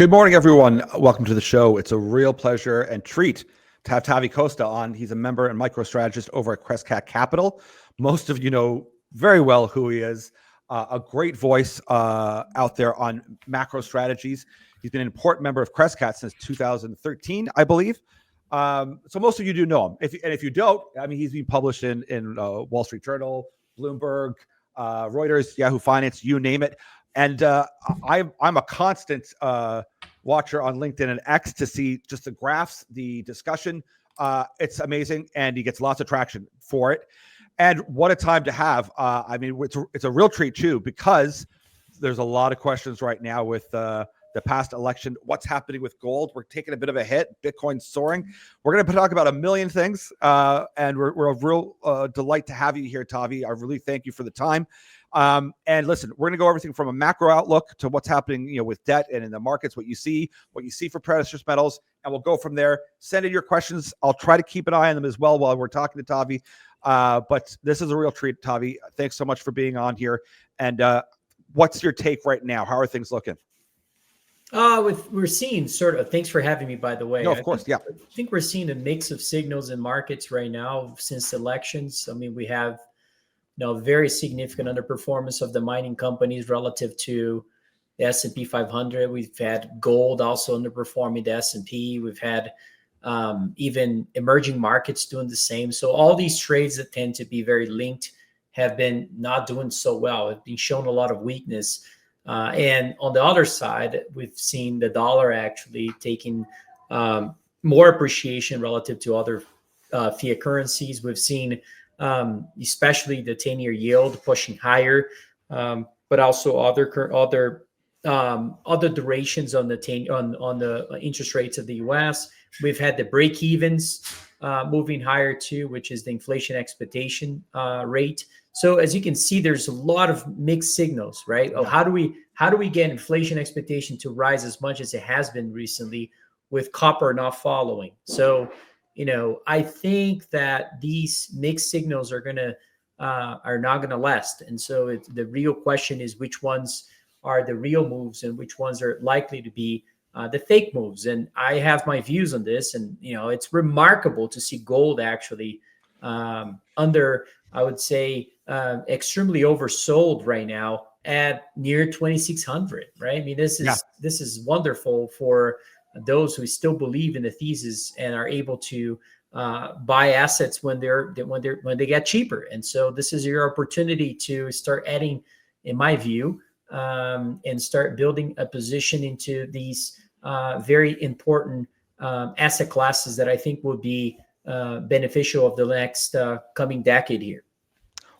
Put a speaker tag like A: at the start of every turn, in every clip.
A: Good morning, everyone. Welcome to the show. It's a real pleasure and treat to have Tavi Costa on. He's a member and micro strategist over at Crescat Capital. Most of you know very well who he is. A great voice out there on macro strategies. He's been an important member of Crescat since 2013, I believe. So most of you do know him. If you don't, I mean, he's been published in Wall Street Journal, Bloomberg, Reuters, Yahoo Finance, you name it. And I'm a constant watcher on LinkedIn and X to see just the graphs, the discussion. It's amazing, and he gets lots of traction for it. And what a time to have. I mean, it's a real treat, too, because there's a lot of questions right now with the past election. What's happening with gold? We're taking a bit of a hit. Bitcoin's soaring. We're going to talk about a million things, and we're a real delight to have you here, Tavi. I really thank you for the time. And listen, we're going to go everything from a macro outlook to what's happening, with debt and in the markets, what you see for precious metals, and we'll go from there. Send in your questions. I'll try to keep an eye on them as well while we're talking to Tavi. But this is a real treat, Tavi. Thanks so much for being on here. And what's your take right now? How are things looking?
B: We're seeing thanks for having me, by the way.
A: No, of course.
B: I think we're seeing a mix of signals in markets right now since elections. I mean, we have very significant underperformance of the mining companies relative to the S&P 500. We've had gold also underperforming the S&P. We've had even emerging markets doing the same. So all these trades that tend to be very linked have been not doing so well. Have been shown a lot of weakness. And on the other side, we've seen the dollar actually taking more appreciation relative to other fiat currencies. We've seen especially the 10-year yield pushing higher, but also other durations on the interest rates of the U.S. We've had the break-evens moving higher too, which is the inflation expectation rate. So as you can see, there's a lot of mixed signals, right? Yeah. How do we get inflation expectation to rise as much as it has been recently, with copper not following? So, I think that these mixed signals are not gonna last. And so the real question is which ones are the real moves and which ones are likely to be the fake moves. And I have my views on this. And it's remarkable to see gold actually under, I would say, extremely oversold right now at near 2,600. Right? I mean, this is wonderful for those who still believe in the thesis and are able to buy assets when they get cheaper. And so this is your opportunity to start adding, in my view, and start building a position into these very important asset classes that I think will be beneficial of the next coming decade here.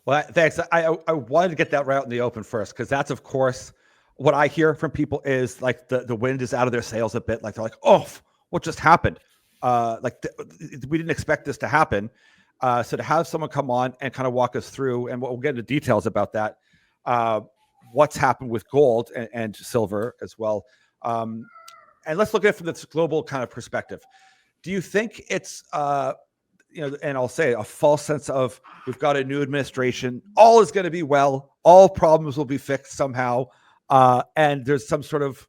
A: Well, thanks. I wanted to get that right out in the open first, because that's, of course, what I hear from people is like the wind is out of their sails a bit. Like they're like, oh, what just happened? We didn't expect this to happen. So to have someone come on and kind of walk us through, and we'll get into details about that, what's happened with gold and silver as well. And let's look at it from this global kind of perspective. Do you think it's, and I'll say a false sense of we've got a new administration, all is going to be well, all problems will be fixed somehow, and there's some sort of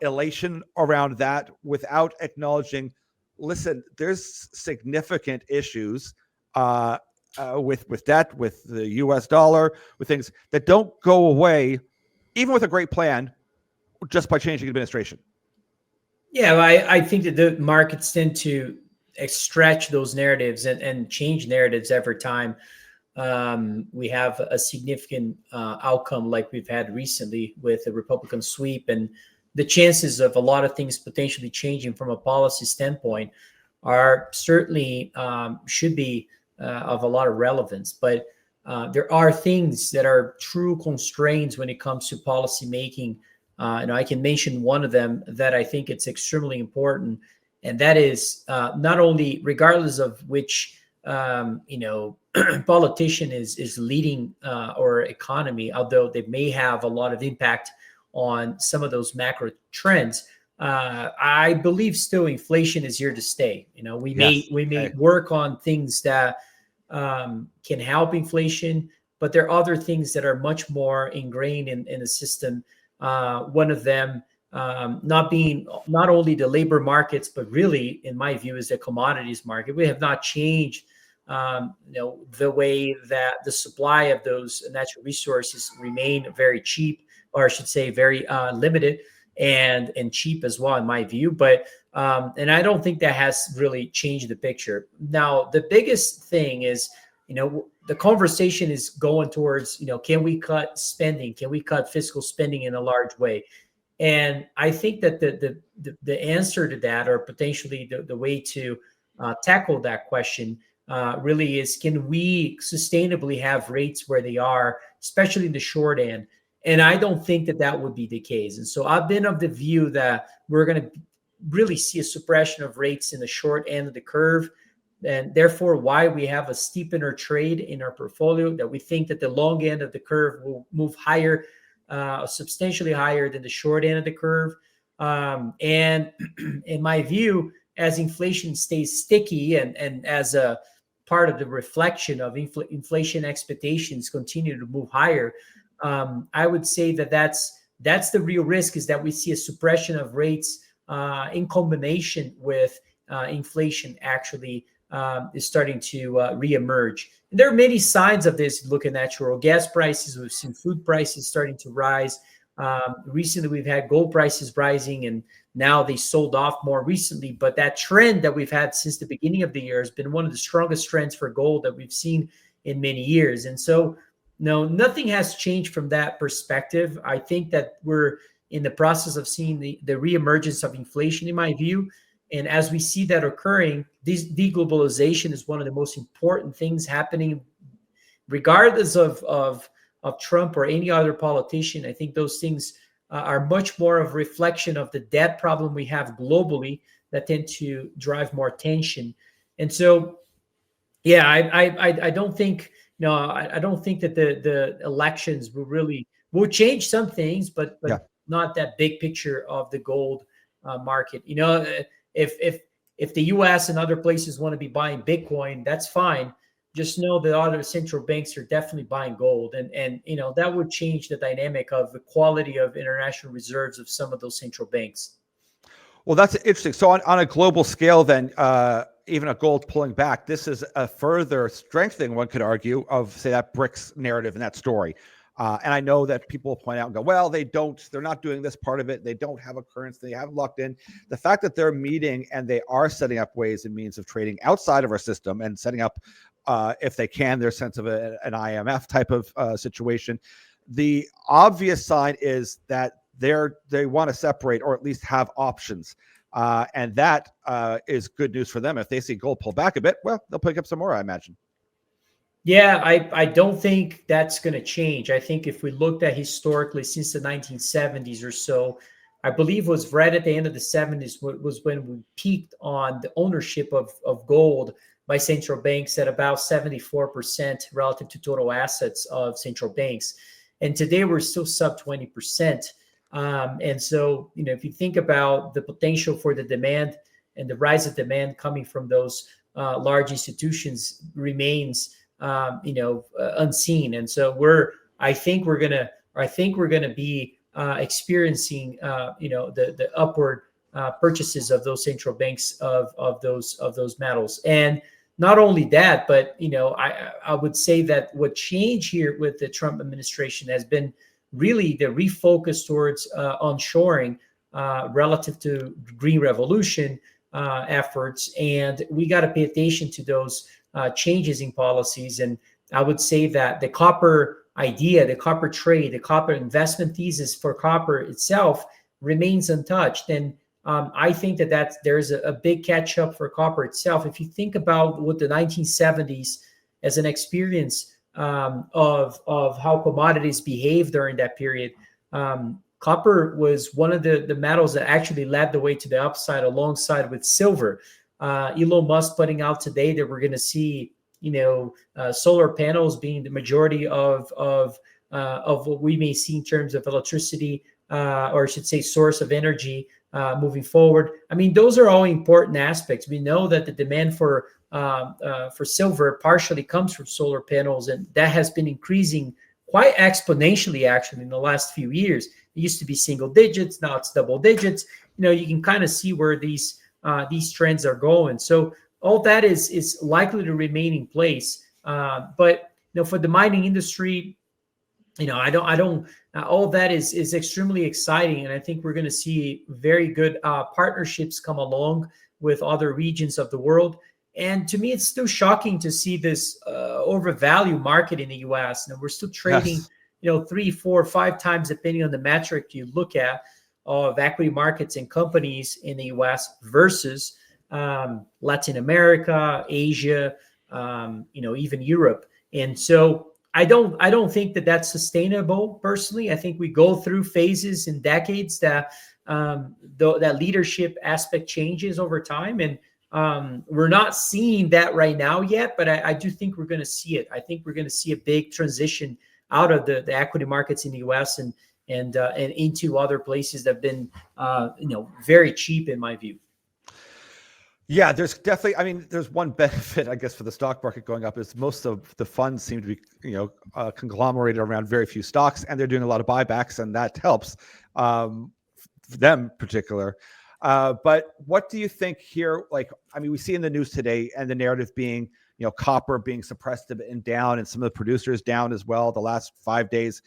A: elation around that without acknowledging, listen, there's significant issues with debt, with the US dollar, with things that don't go away, even with a great plan, just by changing administration.
B: Yeah, I think that the markets tend to stretch those narratives and change narratives every time we have a significant outcome like we've had recently with the Republican sweep. And the chances of a lot of things potentially changing from a policy standpoint are certainly should be of a lot of relevance. But there are things that are true constraints when it comes to policy making. I can mention one of them that I think it's extremely important, and that is not only, regardless of which politician is leading or economy, although they may have a lot of impact on some of those macro trends, I believe still inflation is here to stay. We may work on things that can help inflation, but there are other things that are much more ingrained in the system. One of them not only the labor markets, but really, in my view, is the commodities market. We have not changed, the way that the supply of those natural resources remain very cheap, or I should say, very limited and cheap as well, in my view. But and I don't think that has really changed the picture. Now, the biggest thing is, the conversation is going towards, can we cut spending? Can we cut fiscal spending in a large way? And I think that the answer to that, or potentially the way to tackle that question, really is, can we sustainably have rates where they are, especially in the short end? And I don't think that would be the case. And so I've been of the view that we're going to really see a suppression of rates in the short end of the curve, and therefore why we have a steepener trade in our portfolio, that we think that the long end of the curve will move higher, substantially higher than the short end of the curve. And in my view, as inflation stays sticky, and as a part of the reflection of inflation expectations continue to move higher, I would say that that's the real risk, is that we see a suppression of rates in combination with inflation actually is starting to reemerge. And there are many signs of this. Look at natural gas prices. We've seen food prices starting to rise. Recently, we've had gold prices rising, and now they sold off more recently. But that trend that we've had since the beginning of the year has been one of the strongest trends for gold that we've seen in many years. And so, no, nothing has changed from that perspective. I think that we're in the process of seeing the reemergence of inflation, in my view. And as we see that occurring, this deglobalization is one of the most important things happening, regardless of Trump or any other politician. I think those things are much more of a reflection of the debt problem we have globally that tend to drive more tension. And so, yeah, I don't think, I don't think that the elections will change some things, but not that big picture of the gold market. If the U.S. and other places want to be buying Bitcoin, that's fine. Just know that other central banks are definitely buying gold, and that would change the dynamic of the quality of international reserves of some of those central banks.
A: Well, that's interesting. So on a global scale, then, even a gold pulling back, this is a further strengthening, one could argue, of, say, that BRICS narrative and that story. And I know that people will point out and go, well, they're not doing this part of it. They don't have a currency. They haven't locked in. The fact that they're meeting and they are setting up ways and means of trading outside of our system and setting up, if they can, their sense of an IMF type of situation. The obvious sign is that they want to separate, or at least have options. And that is good news for them. If they see gold pull back a bit, well, they'll pick up some more, I imagine.
B: Yeah, I don't think that's going to change. I think if we looked at historically since the 1970s or so, I believe was right at the end of the 70s was when we peaked on the ownership of gold by central banks at about 74% relative to total assets of central banks. And today we're still sub 20%. And so, if you think about the potential for the demand and the rise of demand coming from those large institutions remains unseen. And so I think we're gonna be experiencing the upward purchases of those central banks of those metals. And not only that, but I would say that what changed here with the Trump administration has been really the refocus towards onshoring relative to green revolution efforts. And we got to pay attention to those changes in policies. And I would say that the copper idea, the copper trade, the copper investment thesis for copper itself remains untouched. And I think that there's a big catch up for copper itself. If you think about what the 1970s as an experience of how commodities behaved during that period, copper was one of the metals that actually led the way to the upside alongside with silver. Elon Musk putting out today that we're going to see, solar panels being the majority of what we may see in terms of electricity, or I should say source of energy moving forward. I mean, those are all important aspects. We know that the demand for silver partially comes from solar panels, and that has been increasing quite exponentially actually in the last few years. It used to be single digits, now it's double digits. You can kind of see where these trends are going. So all that is likely to remain in place. But for the mining industry, I don't. All that is extremely exciting, and I think we're going to see very good partnerships come along with other regions of the world. And to me, it's still shocking to see this overvalued market in the U.S. We're still trading, yes, 3, 4, 5 times, depending on the metric you look at, of equity markets and companies in the U.S. versus Latin America, Asia, even Europe. And so I don't think that that's sustainable. Personally, I think we go through phases and decades that that leadership aspect changes over time, and we're not seeing that right now yet. But I do think we're going to see it. I think we're going to see a big transition out of the equity markets in the U.S. and into other places that have been very cheap in my view.
A: Yeah, there's definitely, there's one benefit, I guess, for the stock market going up is most of the funds seem to be, conglomerated around very few stocks, and they're doing a lot of buybacks, and that helps for them in particular. But what do you think here? We see in the news today, and the narrative being, copper being suppressed and down, and some of the producers down as well the last 5 days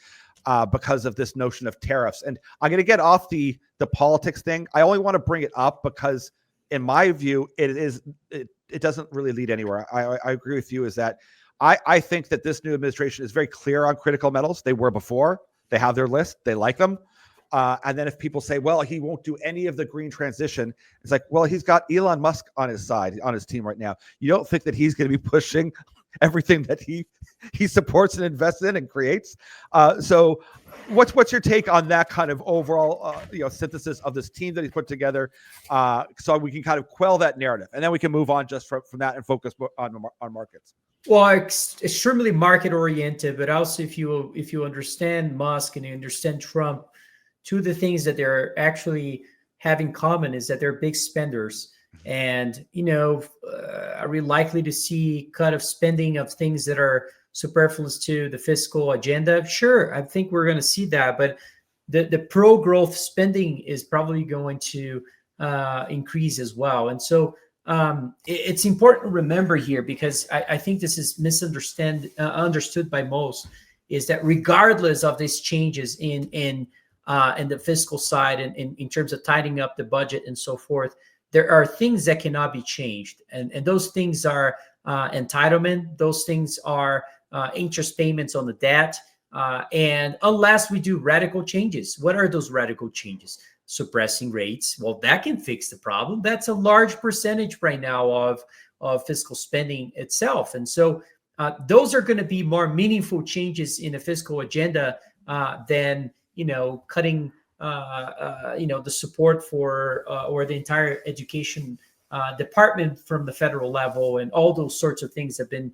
A: because of this notion of tariffs. And I'm going to get off the politics thing. I only want to bring it up because, in my view, it doesn't really lead anywhere. I agree with you. Is that I think that this new administration is very clear on critical metals. They were before. They have their list. They like them. And then if people say, well, he won't do any of the green transition, it's like, well, he's got Elon Musk on his side, on his team right now. You don't think that he's going to be pushing everything that he supports and invests in and creates? So what's your take on that kind of overall synthesis of this team that he's put together, so we can kind of quell that narrative, and then we can move on just from that and focus on markets?
B: Well, extremely market oriented, but also if you understand Musk and you understand Trump, two of the things that they're actually have in common is that they're big spenders. And, are we likely to see cut of spending of things that are superfluous to the fiscal agenda? Sure, I think we're going to see that. But the pro-growth spending is probably going to increase as well. And so it's important to remember here, because I think this is understood by most, is that regardless of these changes in the fiscal side and in terms of tightening up the budget and so forth, there are things that cannot be changed. And those things are entitlement. Those things are interest payments on the debt. And unless we do radical changes, what are those radical changes? Suppressing rates. Well, that can fix the problem. That's a large percentage right now of fiscal spending itself. And so those are going to be more meaningful changes in the fiscal agenda than cutting the support for or the entire education department from the federal level, and all those sorts of things have been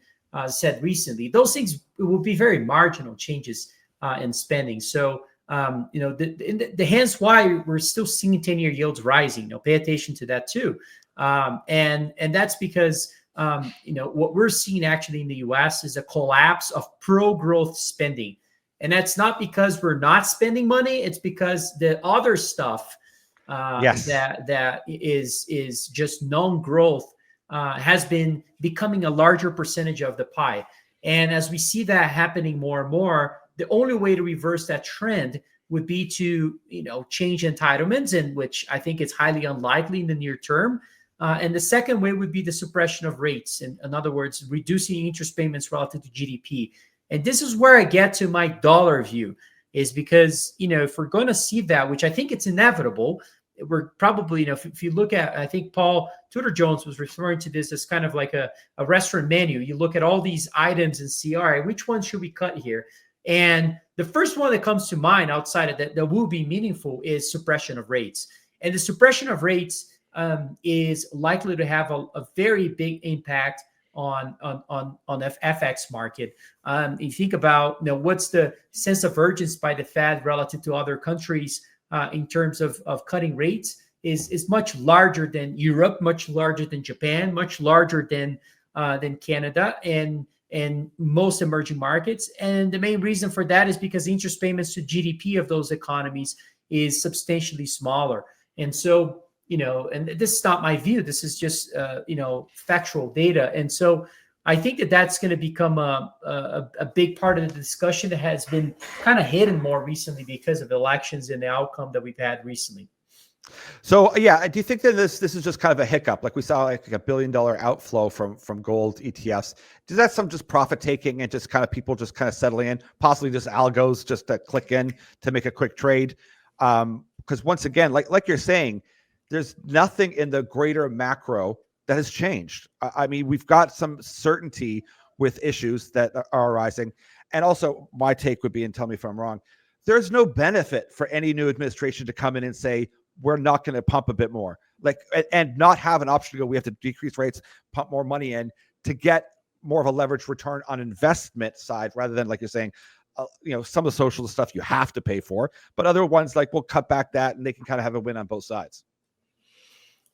B: said recently. Those things will be very marginal changes in spending. So the hence why we're still seeing 10-year yields rising. Pay attention to that too, and that's because what we're seeing actually in the U.S. is a collapse of pro-growth spending. And that's not because we're not spending money. It's because the other stuff
A: yes,
B: that is just non-growth has been becoming a larger percentage of the pie. And as we see that happening more and more, the only way to reverse that trend would be to change entitlements, and which I think is highly unlikely in the near term. And the second way would be the suppression of rates. In other words, reducing interest payments relative to GDP. And this is where I get to my dollar view, is because, if we're going to see that, which I think it's inevitable, we're probably, if you look at, I think Paul Tudor Jones was referring to this as kind of like a restaurant menu. You look at all these items and see, all right, which one should we cut here? And the first one that comes to mind outside of that will be meaningful is suppression of rates. And the suppression of rates is likely to have a very big impact on the FX market. You think about what's the sense of urgency by the Fed relative to other countries in terms of cutting rates is much larger than Europe, much larger than Japan, much larger than Canada, and in most emerging markets. And the main reason for that is because interest payments to GDP of those economies is substantially smaller. And so, and this is not my view, this is just, factual data. And so I think that that's going to become a big part of the discussion that has been kind of hidden more recently because of elections and the outcome that we've had recently.
A: So yeah, do you think that this is just kind of a hiccup? Like we saw like $1 billion outflow from gold ETFs. Does that some just profit taking and just kind of people just kind of settling in, possibly just algos just to click in to make a quick trade? Because once again, like you're saying, there's nothing in the greater macro that has changed. I mean, we've got some certainty with issues that are arising. And also my take would be, and tell me if I'm wrong, there's no benefit for any new administration to come in and say, we're not going to pump a bit more, and not have an option to go, we have to decrease rates, pump more money in to get more of a leveraged return on investment side, rather than, like you're saying, some of the social stuff you have to pay for, but other ones like we'll cut back that and they can kind of have a win on both sides.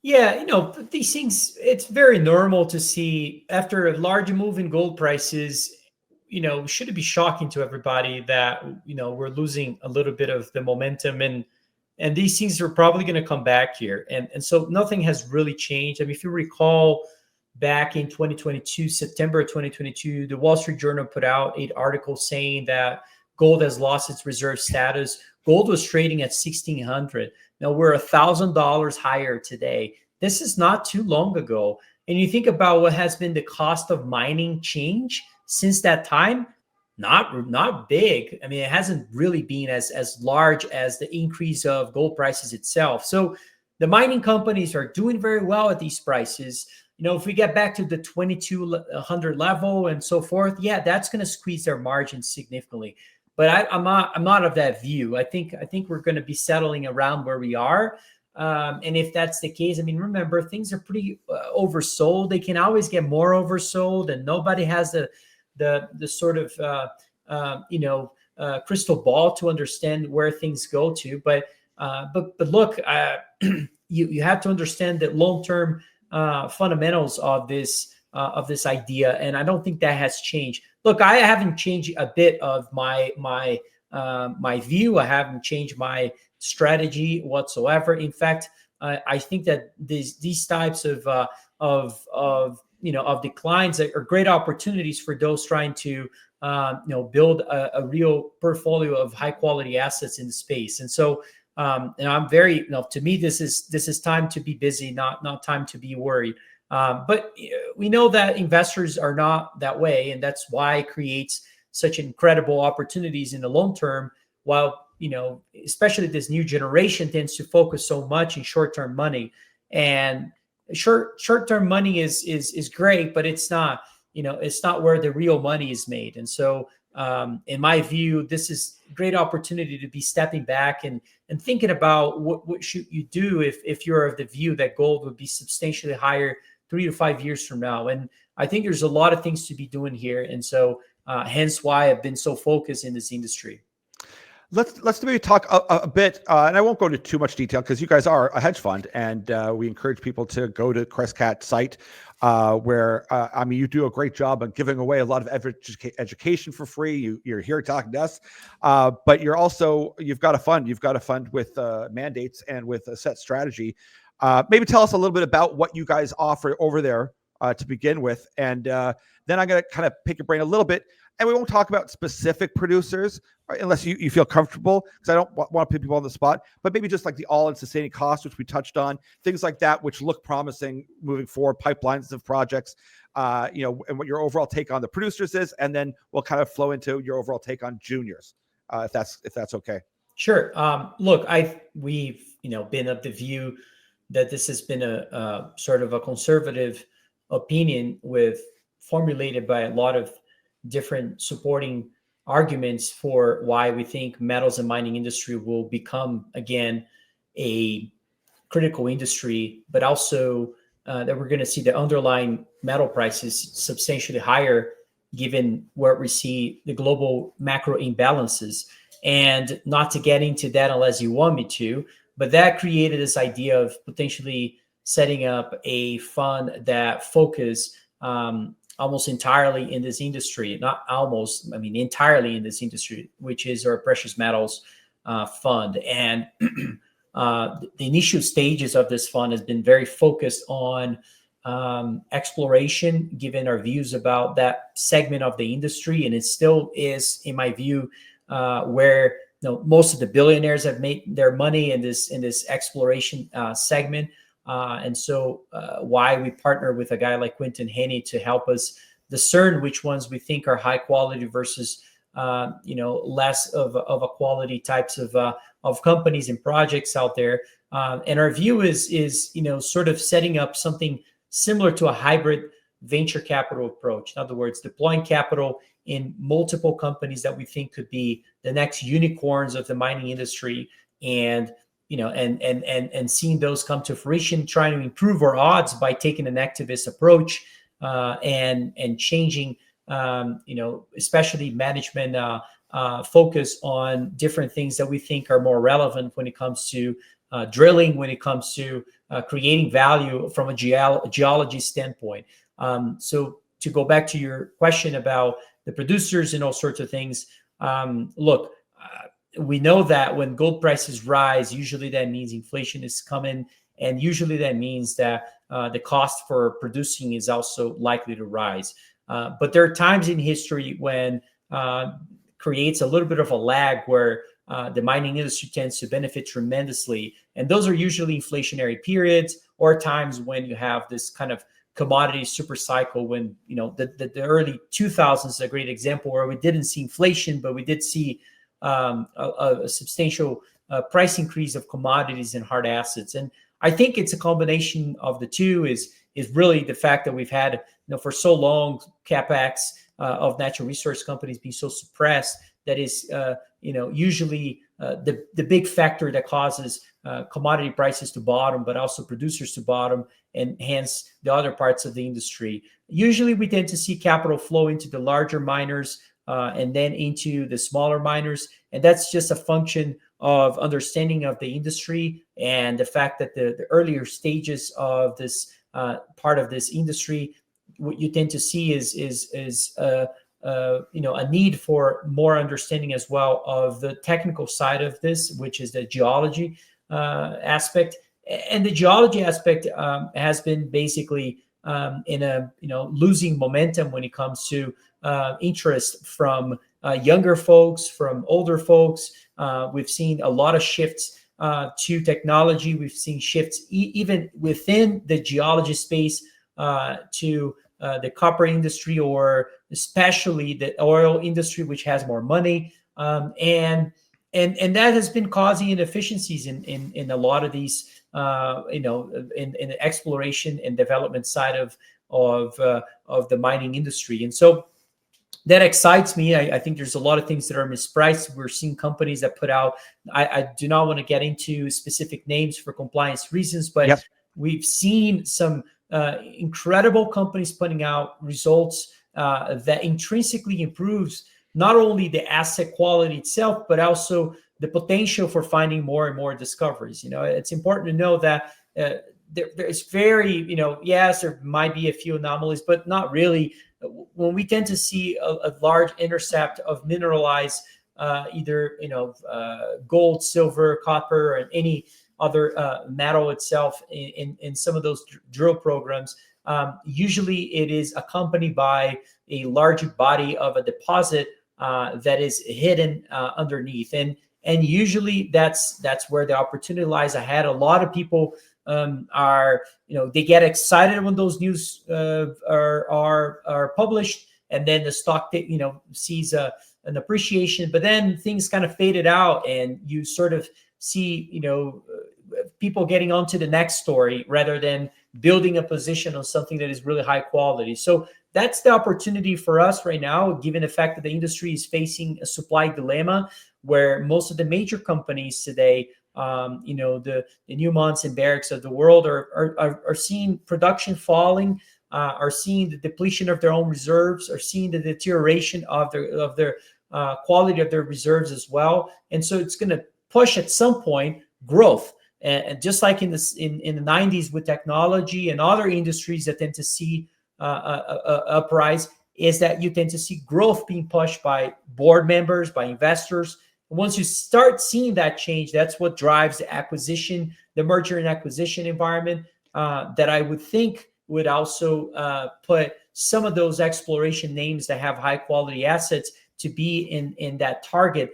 B: Yeah, these things, it's very normal to see after a large move in gold prices, should it be shocking to everybody that, we're losing a little bit of the momentum, and these things are probably going to come back here. And so nothing has really changed. I mean, if you recall back in 2022, September 2022, the Wall Street Journal put out an article saying that gold has lost its reserve status. Gold was trading at $1,600. Now we're $1,000 higher today. This is not too long ago. And you think about what has been the cost of mining change since that time, not big. I mean, it hasn't really been as large as the increase of gold prices itself. So the mining companies are doing very well at these prices. If we get back to the 2,200 level and so forth, yeah, that's going to squeeze their margins significantly. But I'm not of that view. I think we're going to be settling around where we are. And if that's the case, I mean, remember, things are pretty oversold. They can always get more oversold, and nobody has the sort of crystal ball to understand where things go to. But look, you have to understand that long-term fundamentals of this idea, and I don't think that has changed. Look, I haven't changed a bit of my view. I haven't changed my strategy whatsoever. In fact, I think that these types of declines are great opportunities for those trying to build a real portfolio of high quality assets in the space. And so and I'm very, to me, this is time to be busy, not time to be worried. But we know that investors are not that way, and that's why it creates such incredible opportunities in the long term. While especially this new generation tends to focus so much in short-term money, and short-term money is great, but it's not where the real money is made. And so, in my view, this is a great opportunity to be stepping back and thinking about what should you do if you're of the view that gold would be substantially higher 3 to 5 years from now. And I think there's a lot of things to be doing here. And so hence why I've been so focused in this industry.
A: Let's maybe talk a bit, and I won't go into too much detail because you guys are a hedge fund, and we encourage people to go to Crescat site, where you do a great job of giving away a lot of education for free. You're here talking to us, but you've got a fund with mandates and with a set strategy. Maybe tell us a little bit about what you guys offer over there to begin with, and then I'm going to kind of pick your brain a little bit. And we won't talk about specific producers unless you feel comfortable, because I don't want to put people on the spot, but maybe just like the all-in sustaining cost, which we touched on, things like that, which look promising moving forward, pipelines of projects, and what your overall take on the producers is. And then we'll kind of flow into your overall take on juniors, if that's okay.
B: Sure. Look, we've been of the view that this has been a sort of a conservative opinion formulated by a lot of different supporting arguments for why we think metals and mining industry will become again a critical industry, but also that we're going to see the underlying metal prices substantially higher given where we see the global macro imbalances. And not to get into that unless you want me to, but that created this idea of potentially setting up a fund that focus almost entirely in this industry, not almost, I mean, entirely in this industry, which is our precious metals fund. And the initial stages of this fund has been very focused on exploration, given our views about that segment of the industry. And it still is, in my view, where most of the billionaires have made their money in this exploration segment. And so why we partner with a guy like Quinton Henney to help us discern which ones we think are high quality versus less of a quality types of companies and projects out there. And our view is sort of setting up something similar to a hybrid venture capital approach. In other words, deploying capital in multiple companies that we think could be the next unicorns of the mining industry, and seeing those come to fruition, trying to improve our odds by taking an activist approach and changing, especially management focus on different things that we think are more relevant when it comes to drilling, when it comes to creating value from a geology standpoint. So to go back to your question about the producers and all sorts of things, look, we know that when gold prices rise, usually that means inflation is coming, and usually that means that the cost for producing is also likely to rise. But there are times in history when creates a little bit of a lag where the mining industry tends to benefit tremendously. And those are usually inflationary periods, or times when you have this kind of commodity super cycle, when the early 2000s is a great example where we didn't see inflation, but we did see a substantial price increase of commodities and hard assets. And I think it's a combination of the two, is really the fact that we've had for so long capex of natural resource companies being so suppressed, that is usually the big factor that causes commodity prices to bottom, but also producers to bottom, and hence the other parts of the industry. Usually we tend to see capital flow into the larger miners and then into the smaller miners. And that's just a function of understanding of the industry and the fact that the earlier stages of this part of this industry, what you tend to see is a need for more understanding as well of the technical side of this, which is the geology aspect. And the geology aspect has been basically in a losing momentum when it comes to interest from younger folks, from older folks. We've seen a lot of shifts to technology. We've seen shifts even within the geology space to the copper industry, or especially the oil industry, which has more money, and that has been causing inefficiencies in a lot of these, in the exploration and development side of the mining industry. And so that excites me. I think there's a lot of things that are mispriced. We're seeing companies that put out, I do not want to get into specific names for compliance reasons, but
A: Yep.
B: We've seen some incredible companies putting out results that intrinsically improves not only the asset quality itself, but also the potential for finding more and more discoveries. It's important to know that there's very, yes, there might be a few anomalies, but not really. When we tend to see a large intercept of mineralized, either gold, silver, copper, and any other metal itself in some of those drill programs, usually it is accompanied by a large body of a deposit that is hidden underneath, and usually that's where the opportunity lies ahead. A lot of people are, they get excited when those news are published, and then the stock sees an appreciation, but then things kind of faded out, and you sort of see people getting on to the next story rather than building a position on something that is really high quality. So that's the opportunity for us right now, given the fact that the industry is facing a supply dilemma, where most of the major companies today, the Newmonts and Barricks of the world are seeing production falling, are seeing the depletion of their own reserves, are seeing the deterioration of their quality of their reserves as well. And so it's going to push at some point growth. And just like in the 90s with technology and other industries that tend to see uprise is that you tend to see growth being pushed by board members, by investors. And once you start seeing that change, that's what drives the merger and acquisition environment that I would think would also put some of those exploration names that have high quality assets to be in that target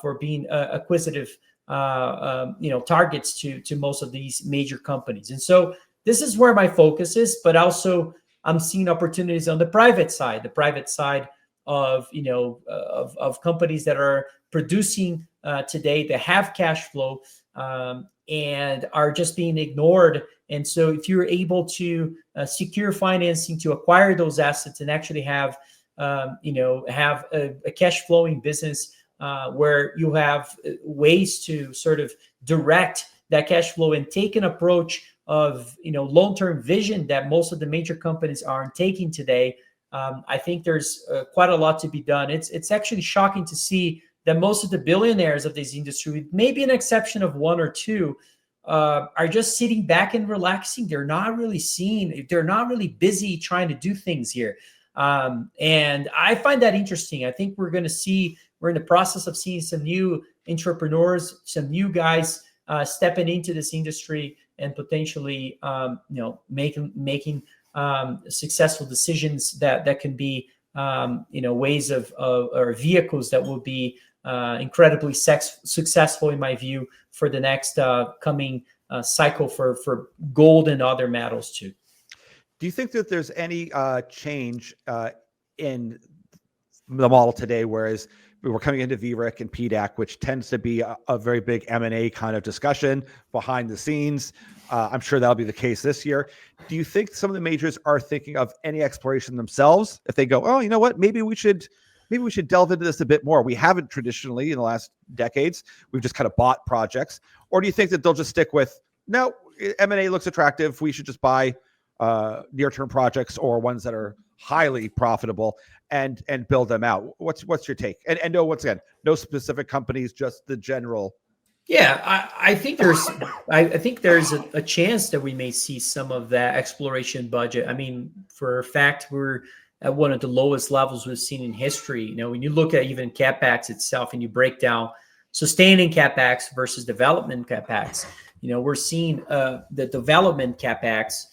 B: for being acquisitive targets to most of these major companies. And so this is where my focus is, but also I'm seeing opportunities on the private side of of companies that are producing today, that have cash flow and are just being ignored. And so if you're able to secure financing to acquire those assets and actually have a cash flowing business where you have ways to sort of direct that cash flow and take an approach of long-term vision that most of the major companies aren't taking today, I think there's quite a lot to be done. It's actually shocking to see that most of the billionaires of this industry, with maybe an exception of one or two, are just sitting back and relaxing. They're not really busy trying to do things here. And I find that interesting. I think we're in the process of seeing some new entrepreneurs, some new guys stepping into this industry and potentially, making successful decisions that can be, ways of or vehicles that will be incredibly successful, in my view, for the next coming cycle for gold and other metals too.
A: Do you think that there's any change in the model today, whereas we were coming into VRIC and PDAC, which tends to be a very big M&A kind of discussion behind the scenes? I'm sure that'll be the case this year. Do you think some of the majors are thinking of any exploration themselves? If they go, oh, you know what, maybe we should delve into this a bit more. We haven't traditionally in the last decades. We've just kind of bought projects. Or do you think that they'll just stick with, no, M&A looks attractive, we should just buy near-term projects or ones that are highly profitable and build them out? What's your take? And no, once again, no specific companies, just the general.
B: Yeah, I think there's a chance that we may see some of that exploration budget. I mean, for a fact, we're at one of the lowest levels we've seen in history. When you look at even CapEx itself and you break down sustaining CapEx versus development CapEx, we're seeing the development CapEx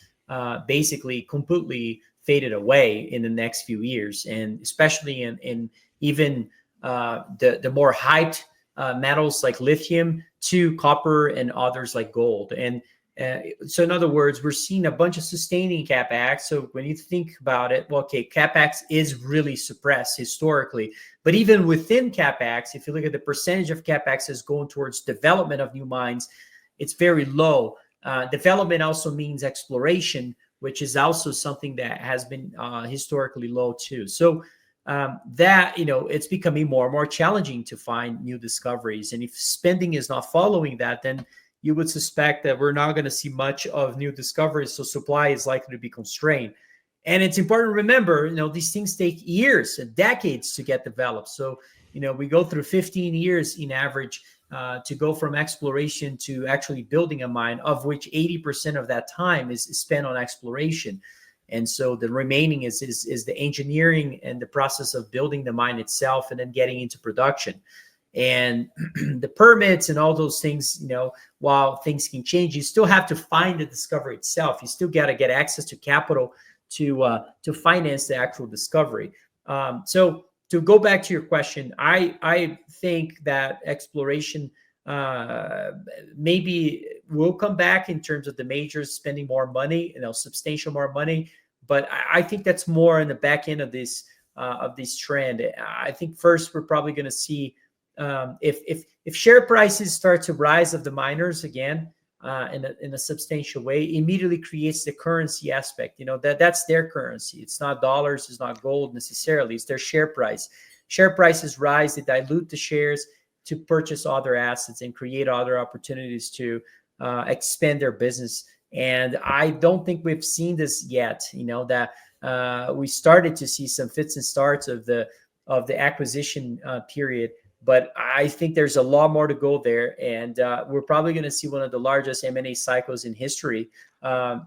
B: basically completely faded away in the next few years, and especially in even the more hyped metals like lithium to copper and others like gold. And so in other words, we're seeing a bunch of sustaining CapEx. So when you think about it, well, okay, CapEx is really suppressed historically, but even within CapEx, if you look at the percentage of CapEx is going towards development of new mines, it's very low. Development also means exploration, which is also something that has been historically low too. So it's becoming more and more challenging to find new discoveries. And if spending is not following that, then you would suspect that we're not going to see much of new discoveries. So supply is likely to be constrained. And it's important to remember, these things take years and decades to get developed. So, we go through 15 years in average to go from exploration to actually building a mine, of which 80% of that time is spent on exploration. And so the remaining is the engineering and the process of building the mine itself and then getting into production. And the permits and all those things, while things can change, you still have to find the discovery itself. You still got to get access to capital to finance the actual discovery. So to go back to your question, I think that exploration maybe will come back in terms of the majors spending more money, substantial more money. But I think that's more in the back end of this trend. I think first we're probably going to see if share prices start to rise of the miners again in a substantial way, immediately creates the currency aspect. That's their currency. It's not dollars, it's not gold necessarily. It's their share price. Share prices rise, they dilute the shares to purchase other assets and create other opportunities to expand their business. And I don't think we've seen this yet. That we started to see some fits and starts of the acquisition period. But I think there's a lot more to go there. And we're probably going to see one of the largest M&A cycles in history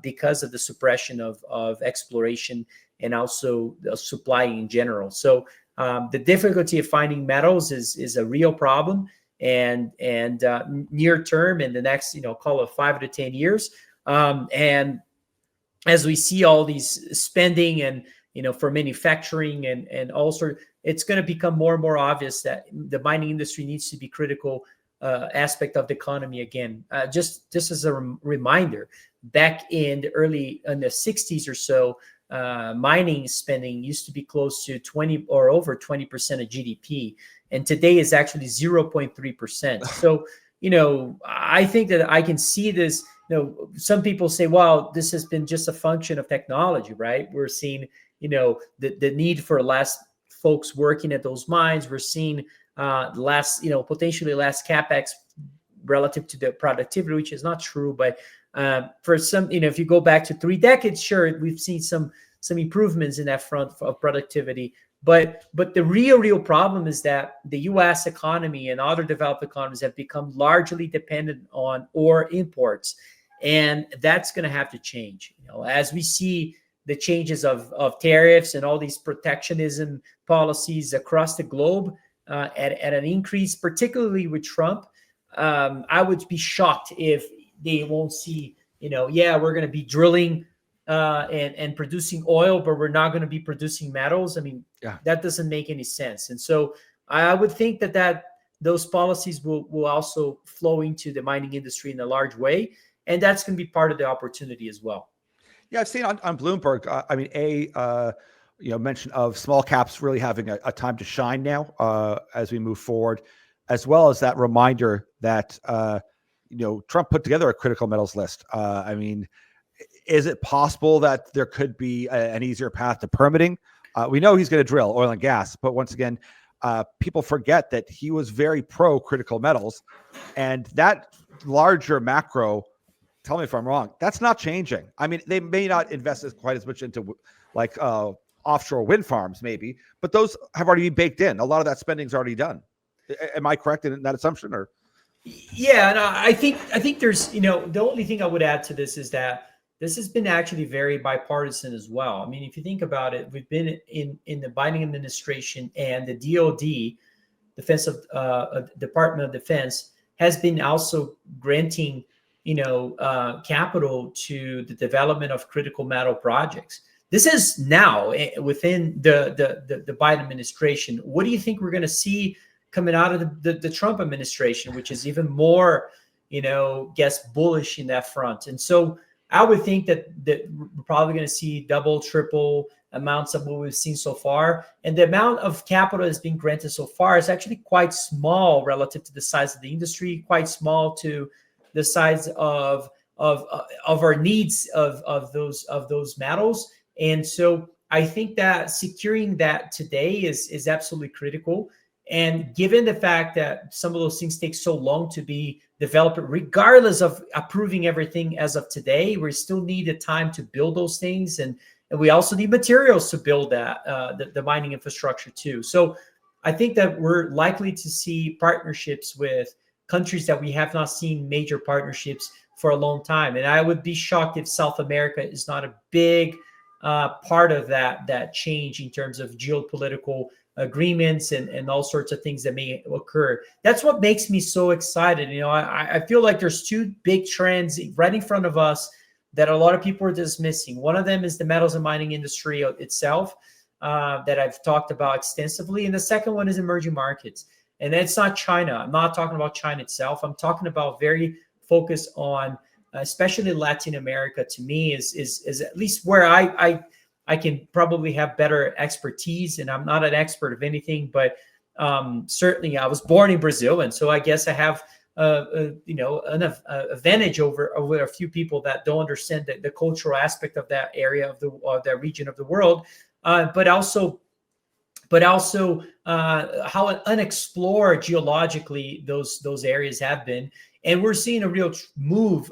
B: because of the suppression of exploration and also the supply in general. So the difficulty of finding metals is a real problem, and near term in the next, call it 5 to 10 years. And as we see all these spending and, for manufacturing and all sorts, it's going to become more and more obvious that the mining industry needs to be critical aspect of the economy again. Just as a reminder, back in the 60s or so, mining spending used to be close to 20 or over 20% of GDP, and today is actually 0.3%. So, I think that I can see this. Some people say, well, this has been just a function of technology, right? We're seeing, the need for less folks working at those mines. We're seeing potentially less capex relative to the productivity, which is not true. But for some, if you go back to 3 decades, sure, we've seen some improvements in that front of productivity. But the real problem is that the U.S. economy and other developed economies have become largely dependent on ore imports, and that's going to have to change. As we see the changes of tariffs and all these protectionism policies across the globe at an increase, particularly with Trump, I would be shocked if they won't see, we're going to be drilling and producing oil, but we're not going to be producing metals. I mean, that doesn't make any sense. And so I would think that those policies will also flow into the mining industry in a large way. And that's going to be part of the opportunity as well.
A: Yeah, I've seen on Bloomberg, mention of small caps really having a time to shine now as we move forward, as well as that reminder that, Trump put together a critical metals list. Is it possible that there could be an easier path to permitting? We know he's going to drill oil and gas, but once again, people forget that he was very pro critical metals, and that larger macro, tell me if I'm wrong, that's not changing. I mean, they may not invest quite as much into offshore wind farms, maybe, but those have already been baked in. A lot of that spending's already done. Am I correct in that assumption? Or
B: yeah, no, I think there's, the only thing I would add to this is that this has been actually very bipartisan as well. I mean, if you think about it, we've been in the Biden administration, and the DoD, Department of Defense, has been also granting, capital to the development of critical metal projects. This is now within the Biden administration. What do you think we're going to see coming out of the Trump administration, which is even more, bullish in that front? And so I would think that we're probably going to see double, triple amounts of what we've seen so far. And the amount of capital that's being granted so far is actually quite small relative to the size of the industry, quite small to the size of our needs of those metals. And so I think that securing that today is absolutely critical. And given the fact that some of those things take so long to be developed, regardless of approving everything as of today, we still need the time to build those things. And we also need materials to build that, the mining infrastructure too. So I think that we're likely to see partnerships with countries that we have not seen major partnerships for a long time. And I would be shocked if South America is not a big part of that change in terms of geopolitical agreements and all sorts of things that may occur. That's what makes me so excited. I feel like there's 2 big trends right in front of us that a lot of people are dismissing. One of them is the metals and mining industry itself that I've talked about extensively. And the second one is emerging markets. And it's not China. I'm not talking about China itself. I'm talking about very focused on, especially Latin America. To me is at least where I can probably have better expertise, and I'm not an expert of anything, but certainly I was born in Brazil, and so I guess I have an advantage over a few people that don't understand the cultural aspect of that area of that region of the world, but also how unexplored geologically those areas have been, and we're seeing a real move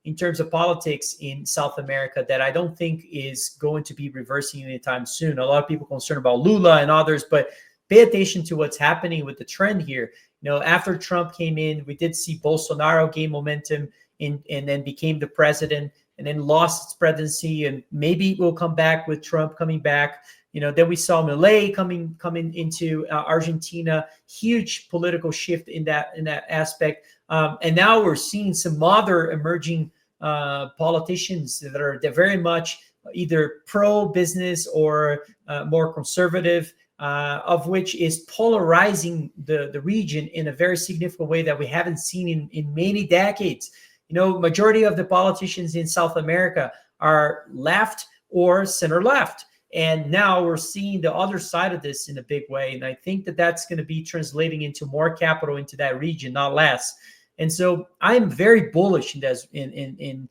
B: in terms of politics in South America that I don't think is going to be reversing anytime soon. A lot of people are concerned about Lula and others, but pay attention to what's happening with the trend here. After Trump came in, we did see Bolsonaro gain momentum and then became the president. and then lost its presidency, and maybe it will come back with Trump coming back. Then we saw Milei coming into Argentina, huge political shift in that aspect. And now we're seeing some other emerging politicians that are very much either pro-business or more conservative, of which is polarizing the region in a very significant way that we haven't seen in many decades. Majority of the politicians in South America are left or center left. And now we're seeing the other side of this in a big way. And I think that that's going to be translating into more capital into that region, not less. And so I'm very bullish in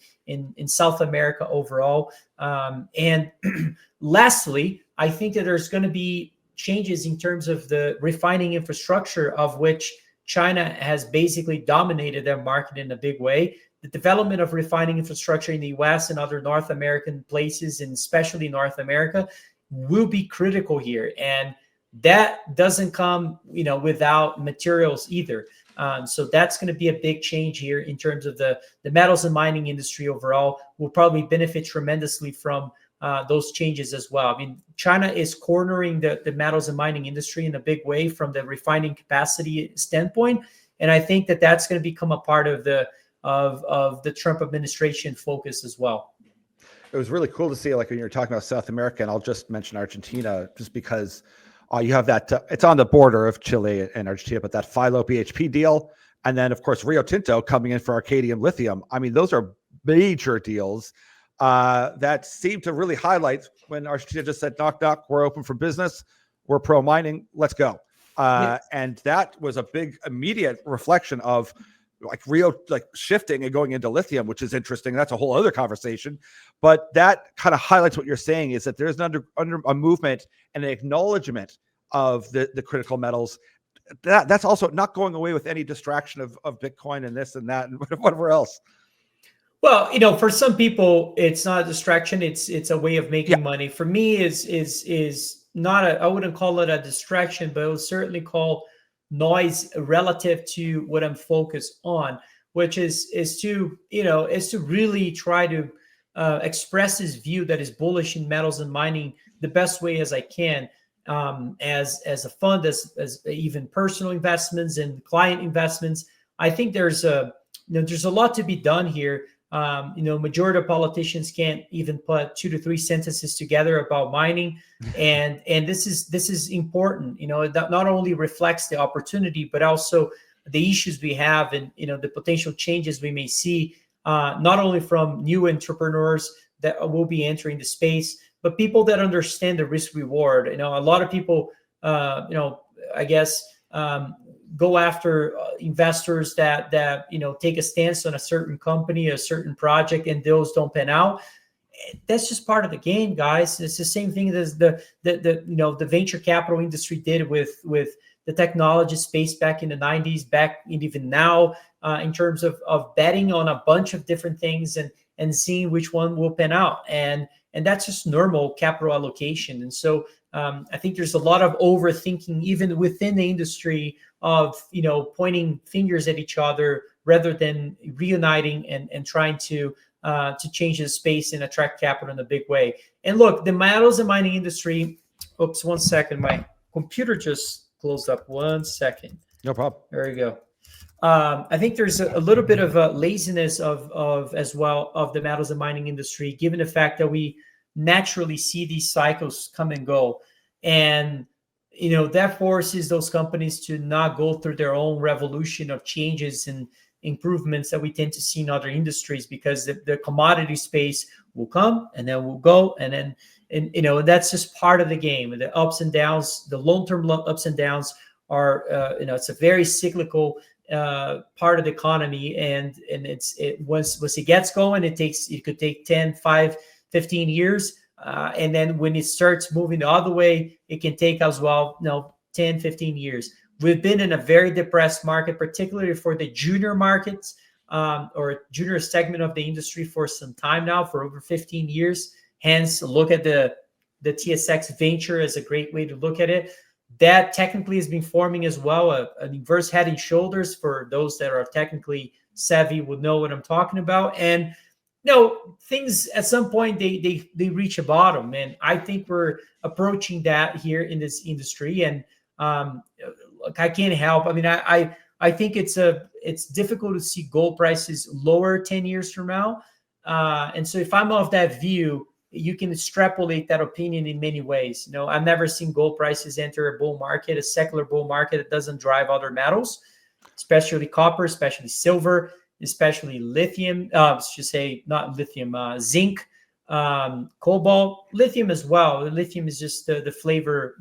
B: South America overall. And lastly, I think that there's going to be changes in terms of the refining infrastructure, of which China has basically dominated their market in a big way. The development of refining infrastructure in the US and other North American places, and especially North America, will be critical here. And that doesn't come, without materials either. So that's going to be a big change here in terms of the metals and mining industry overall. Will probably benefit tremendously from those changes as well. I mean, China is cornering the metals and mining industry in a big way from the refining capacity standpoint. And I think that that's going to become a part of the Trump administration focus as well.
A: It was really cool to see, like, when you're talking about South America, and I'll just mention Argentina just because you have that, it's on the border of Chile and Argentina, but that Filo BHP deal. And then, of course, Rio Tinto coming in for Arcadium Lithium. I mean, those are major deals that seem to really highlight when Argentina just said, knock, knock, we're open for business. We're pro mining. Let's go. Yes. And that was a big immediate reflection of like Rio, like shifting and going into lithium, which is interesting. That's a whole other conversation. But that kind of highlights what you're saying, is that there's an under a movement and an acknowledgement of the critical metals. That's also not going away with any distraction of Bitcoin and this and that and whatever else.
B: Well, for some people, it's not a distraction. It's a way of making money. For me, is not I wouldn't call it a distraction, but I would certainly call noise relative to what I'm focused on, which is to really try to express his view that is bullish in metals and mining the best way as I can, as a fund, as even personal investments and client investments. I think there's a lot to be done here. Majority of politicians can't even put 2 to 3 sentences together about mining, and this is important. That not only reflects the opportunity, but also the issues we have, and the potential changes we may see, not only from new entrepreneurs that will be entering the space, but people that understand the risk reward. A lot of people, I guess, go after investors that take a stance on a certain company, a certain project, and those don't pan out. That's just part of the game, guys. It's the same thing as the venture capital industry did with the technology space back in the 90s, back in even now, in terms of betting on a bunch of different things and seeing which one will pan out. And that's just normal capital allocation. And so I think there's a lot of overthinking even within the industry of pointing fingers at each other rather than reuniting and trying to change the space and attract capital in a big way. And look, the metals and mining industry. Oops, 1 second. My computer just closed up. 1 second.
A: No problem.
B: There we go. I think there's a little bit of a laziness of as well of the metals and mining industry, given the fact that we naturally see these cycles come and go, and that forces those companies to not go through their own revolution of changes and improvements that we tend to see in other industries, because the commodity space will come and then will go, and that's just part of the game. The ups and downs, the long-term ups and downs are it's a very cyclical part of the economy, and once it gets going, it could take 10, 5, 15 years. And then when it starts moving the other way, it can take as well, 10, 15 years. We've been in a very depressed market, particularly for the junior markets or junior segment of the industry for some time now, for over 15 years. Hence, look at the TSX Venture as a great way to look at it. That technically has been forming as well, an inverse head and shoulders. For those that are technically savvy would know what I'm talking about. And things at some point they reach a bottom, and I think we're approaching that here in this industry. And look, I can't help. I mean, I think it's difficult to see gold prices lower 10 years from now. And so if I'm of that view, you can extrapolate that opinion in many ways. I've never seen gold prices enter a bull market, a secular bull market that doesn't drive other metals, especially copper, especially silver, especially lithium. Should say not lithium, zinc, cobalt, lithium as well. Lithium is just the flavor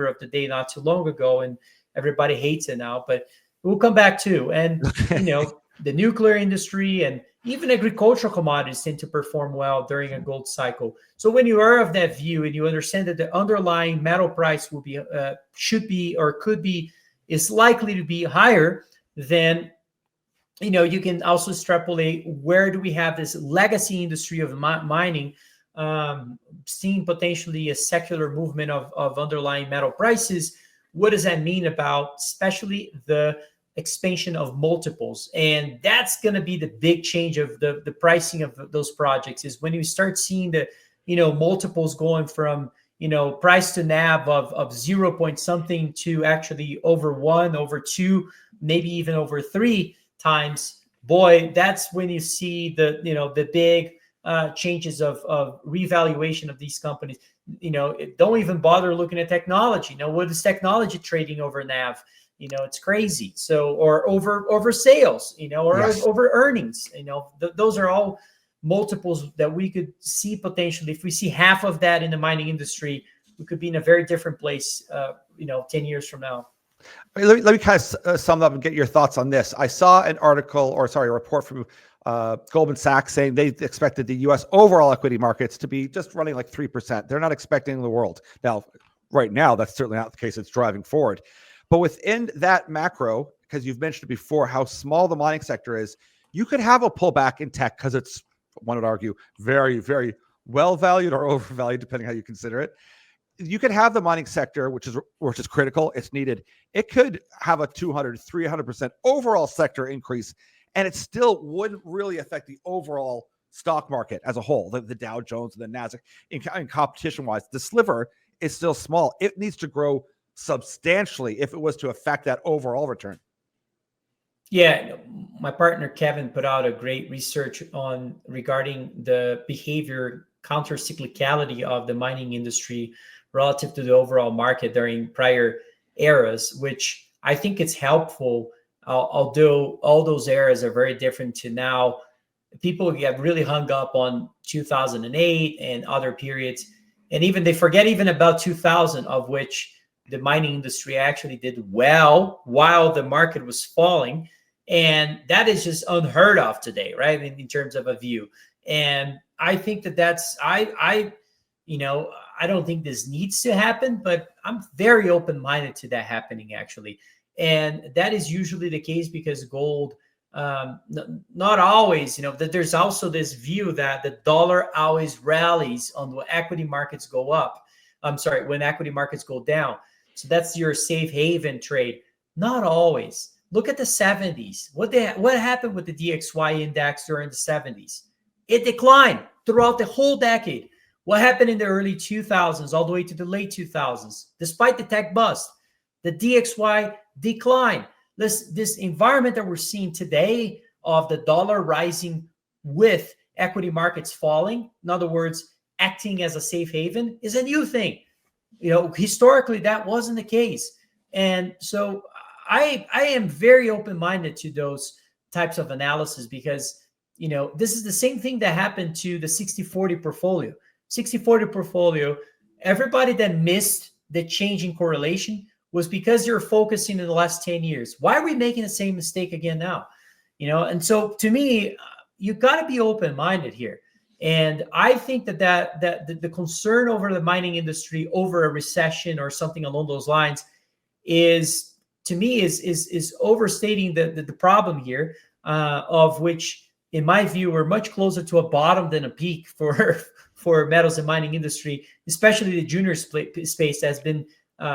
B: of the day not too long ago, and everybody hates it now. But we'll come back to, and the nuclear industry and even agricultural commodities tend to perform well during a gold cycle. So when you are of that view and you understand that the underlying metal price will be, should be, or could be, is likely to be higher, then you can also extrapolate where do we have this legacy industry of mining, seeing potentially a secular movement of underlying metal prices. What does that mean about especially the expansion of multiples? And that's going to be the big change of the pricing of those projects, is when you start seeing the multiples going from price to NAV of 0 point something to actually over 1, over 2, maybe even over 3 times. Boy, that's when you see the big changes of revaluation of these companies. Don't even bother looking at technology. What is technology trading over NAV? It's crazy. So, or over sales, or
A: Yes.
B: over earnings. Those are all multiples that we could see potentially. If we see half of that in the mining industry, we could be in a very different place, 10 years from now.
A: Let me kind of sum up and get your thoughts on this. I saw a report from Goldman Sachs saying they expected the U.S. overall equity markets to be just running like 3%. They're not expecting the world. Now, right now, that's certainly not the case. It's driving forward. But within that macro, because you've mentioned before how small the mining sector is, you could have a pullback in tech because it's, one would argue, very, very well valued or overvalued, depending how you consider it. You could have the mining sector, which is critical, it's needed. It could have a 200, 300% overall sector increase, and it still wouldn't really affect the overall stock market as a whole, the Dow Jones and the NASDAQ. In competition-wise, the sliver is still small. It needs to grow substantially if it was to affect that overall return.
B: Yeah, my partner Kevin put out a great research regarding the behavior, counter-cyclicality of the mining industry relative to the overall market during prior eras, which I think it's helpful, although all those eras are very different to now. People get really hung up on 2008 and other periods, and even they forget even about 2000, of which the mining industry actually did well while the market was falling. And that is just unheard of today, right? In terms of a view. And I think that's, I don't think this needs to happen, but I'm very open-minded to that happening, actually. And that is usually the case because gold, not always, that there's also this view that the dollar always rallies on when equity markets go up. When equity markets go down. So that's your safe haven trade. Not always. Look at the 70s. What happened with the DXY index during the 70s? It declined throughout the whole decade. What happened in the early 2000s all the way to the late 2000s? Despite the tech bust, the DXY declined. This environment that we're seeing today of the dollar rising with equity markets falling, in other words, acting as a safe haven, is a new thing. Historically, that wasn't the case. And so I am very open-minded to those types of analysis because, this is the same thing that happened to the 60-40 portfolio. 60-40 portfolio, everybody that missed the change in correlation was because you're focusing in the last 10 years. Why are we making the same mistake again now? And so to me, you got to be open-minded here. And I think that the concern over the mining industry over a recession or something along those lines is overstating the problem here, of which, in my view, we're much closer to a bottom than a peak for metals and mining industry, especially the junior space has been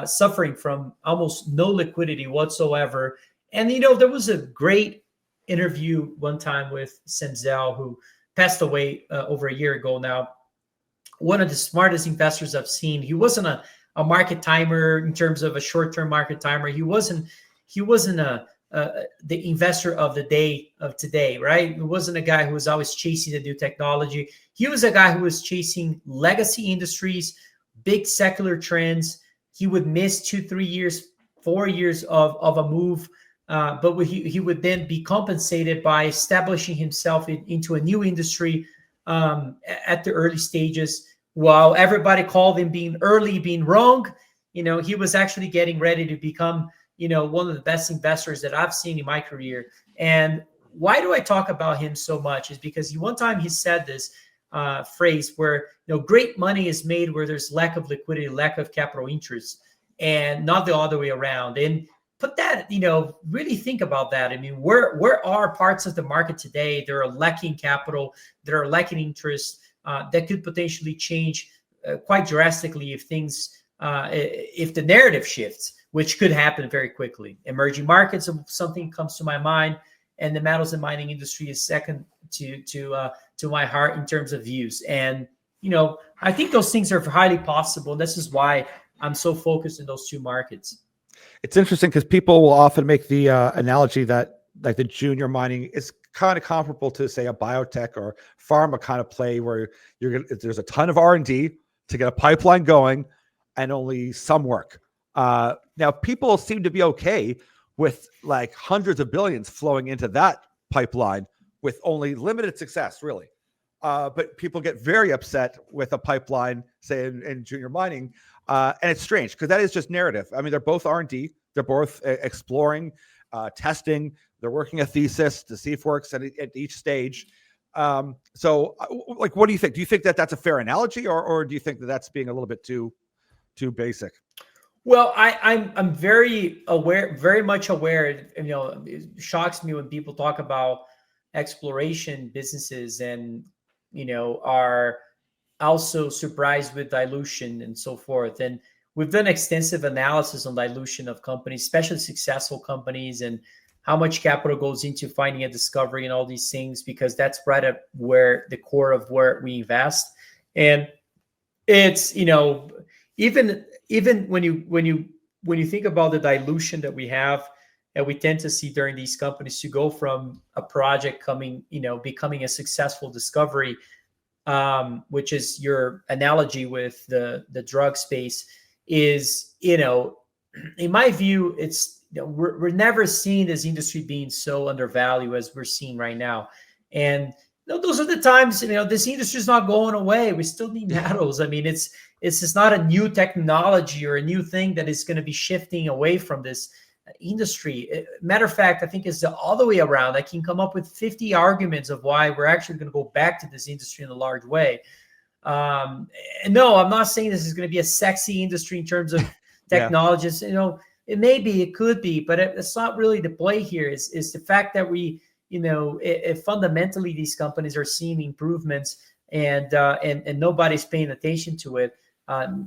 B: suffering from almost no liquidity whatsoever. And there was a great interview one time with Senzel, who passed away over a year ago now. One of the smartest investors I've seen. He wasn't a market timer in terms of a short-term market timer. He wasn't the investor of the day of today, right? He wasn't a guy who was always chasing the new technology. He was a guy who was chasing legacy industries, big secular trends. He would miss 2, 3 years, 4 years of a move, but he would then be compensated by establishing himself into a new industry at the early stages. While everybody called him being early, being wrong, he was actually getting ready to become, one of the best investors that I've seen in my career. And why do I talk about him so much is because one time he said this phrase where, great money is made where there's lack of liquidity, lack of capital interest, and not the other way around. And put that, really think about that. I mean, where are parts of the market today that are lacking capital, that are lacking interest, that could potentially change quite drastically if if the narrative shifts, which could happen very quickly. Emerging markets, something comes to my mind, and the metals and mining industry is second to my heart in terms of views. And I think those things are highly possible. This is why I'm so focused in those two markets.
A: It's interesting because people will often make the analogy that like the junior mining is kind of comparable to, say, a biotech or pharma kind of play where there's a ton of R&D to get a pipeline going and only some work. Now, people seem to be okay with like hundreds of billions flowing into that pipeline with only limited success, really. But people get very upset with a pipeline, say, in junior mining. And it's strange because that is just narrative. I mean, they're both R&D. They're both exploring, testing. They're working a thesis to see if it works at each stage. So, what do you think? Do you think that that's a fair analogy, or do you think that that's being a little bit too basic?
B: Well, I'm very much aware. It shocks me when people talk about exploration businesses and are also surprised with dilution and so forth. And we've done extensive analysis on dilution of companies, especially successful companies, and how much capital goes into finding a discovery and all these things, because that's right at where the core of where we invest. And it's, even when you think about the dilution that we have, and we tend to see during these companies to go from a project becoming a successful discovery, which is your analogy with the drug space, is, in my view, it's, we're never seeing this industry being so undervalued as we're seeing right now. And those are the times, this industry is not going away. We still need metals. I mean, it's just not a new technology or a new thing that is going to be shifting away from this industry. Matter of fact, I think it's the other way around. I can come up with 50 arguments of why we're actually going to go back to this industry in a large way. And no, I'm not saying this is going to be a sexy industry in terms of technologies. It may be, it could be, but it's not really the play here. Is the fact that we, fundamentally these companies are seeing improvements, and nobody's paying attention to it.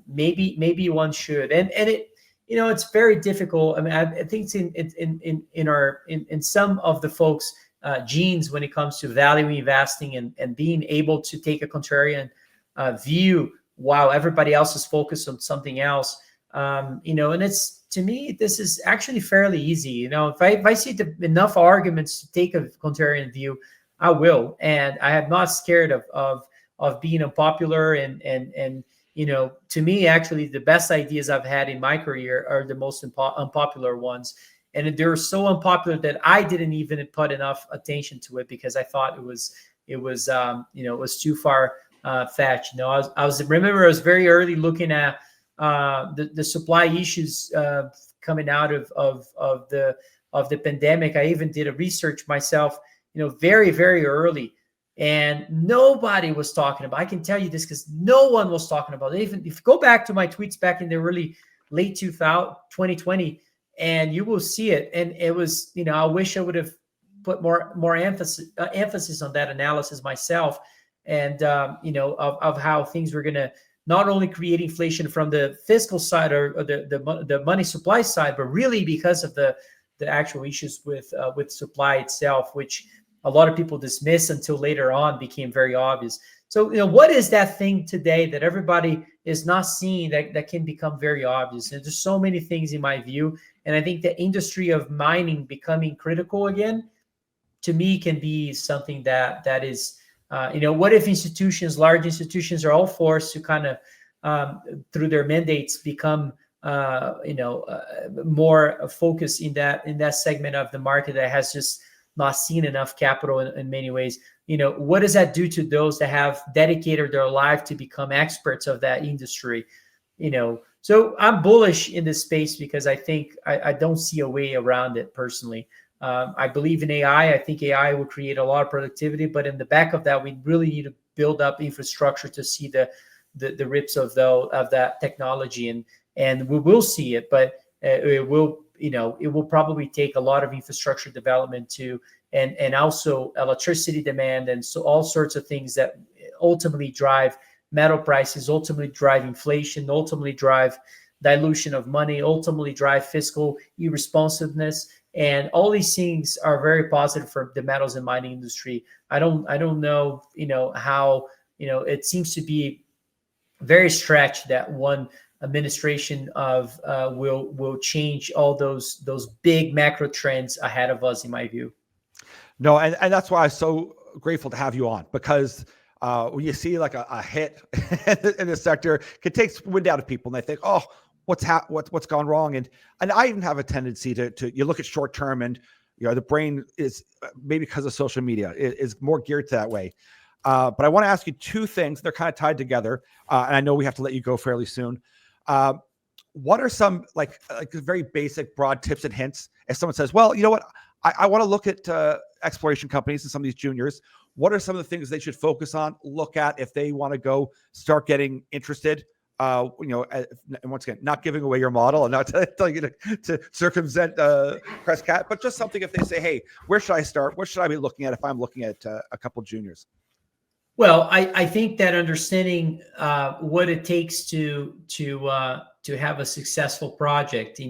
B: Maybe one should, and it, it's very difficult. I mean, I think it's in some of the folks' genes when it comes to value investing and being able to take a contrarian view while everybody else is focused on something else. And it's, to me, this is actually fairly easy. If I see enough arguments to take a contrarian view, I will. And I am not scared of being unpopular. And to me, actually, the best ideas I've had in my career are the most unpopular ones. And they're so unpopular that I didn't even put enough attention to it because I thought it was too far fetched. I was very early looking at the supply issues coming out of the pandemic. I even did a research myself, very, very early, and nobody was talking about. I can tell you this because no one was talking about it. Even if you go back to my tweets back in the late 2020, and you will see it. And it was, I wish I would have put more emphasis on that analysis myself, and of how things were going to not only create inflation from the fiscal side or the money supply side, but really because of the actual issues with supply itself, which a lot of people dismissed until later on became very obvious. So, what is that thing today that everybody is not seeing that can become very obvious? And there's so many things in my view. And I think the industry of mining becoming critical again, to me, can be something that is, what if large institutions are all forced to kind of, through their mandates, become, more focused in that segment of the market that has just not seen enough capital in many ways. What does that do to those that have dedicated their life to become experts of that industry? So I'm bullish in this space because I think I don't see a way around it personally. I believe in AI. I think AI will create a lot of productivity, but in the back of that, we really need to build up infrastructure to see the rips of that technology, and we will see it, but it will probably take a lot of infrastructure development too, and also electricity demand, and so all sorts of things that ultimately drive metal prices, ultimately drive inflation, ultimately drive dilution of money, ultimately drive fiscal irresponsiveness. And all these things are very positive for the metals and mining industry. I don't know, how, it seems to be very stretched that one administration of will change all those big macro trends ahead of us, in my view.
A: No, and that's why I'm so grateful to have you on, because when you see like a hit in the sector, it takes wind out of people, and they think, oh, what's gone wrong? And I even have a tendency to you look at short term, and the brain is, maybe because of social media, is more geared to that way. But I want to ask you two things. They're kind of tied together, and I know we have to let you go fairly soon. What are some like very basic, broad tips and hints if someone says, well, you know what, I want to look at exploration companies and some of these juniors. What are some of the things they should focus on, look at if they want to go start getting interested? And once again, not giving away your model and not telling you to circumvent Crescat, but just something if they say, hey, where should I start? What should I be looking at if I'm looking at a couple juniors?
B: Well, I think that understanding what it takes to have a successful project,